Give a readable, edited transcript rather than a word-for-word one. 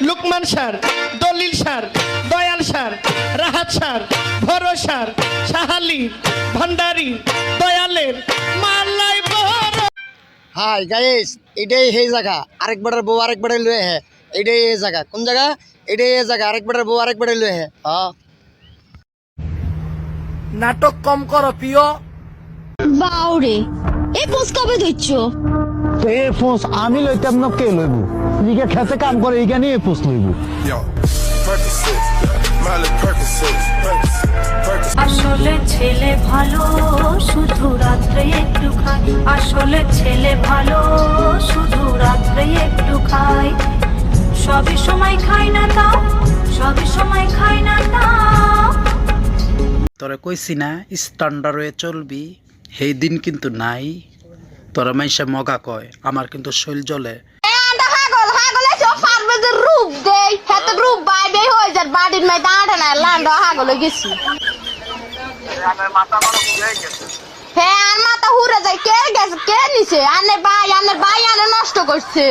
Luqman sir, দলিল sir, Dayal sir, Rahat sir, ভরসার, সাহালি, ভান্ডারি, দয়ালের মালাই বড়। হাই গাইস, এটাই সেই জায়গা। আরেকবারের বউ আরেকবারে লয়ে হে। এটাই এই জায়গা। কোন জায়গা? এটাই এই জায়গা। আরেকবারের বউ আরেকবারে লয়ে হে। হ্যাঁ, নাটক কম করো প্রিয়। বাউরে এই পোস কবে দিচ্ছ? এ পোস আমি লইতাম না, কে লইব? ইগা খেতে কাম করে, ইগা নিয়ে পোস লইব। আসলে ছেলে ভালো শুধু রাত্রে একটু খায়, আসলে ছেলে ভালো শুধু রাত্রে একটু খায়, সবই সময় খায় না তাও, সবই সময় খায় না তাও। তোরা কইছি না স্ট্যান্ডার্ড হয়ে চলবি, সেই দিন কিন্তু নাই। তোরা মাইসা মগা কয়, আমার কিন্তু শৈল জ্বলে। রূপ দেই হাতে রূপ বাইবে হয়ে যায় বাড়ির মধ্যে দাঁড়া না লান্ডা হাগলে গেছি। হ্যাঁ আর মাথা হুড়ে যায়, কে গেছে কে নিছে? আনে ভাই আনে নষ্ট করছে।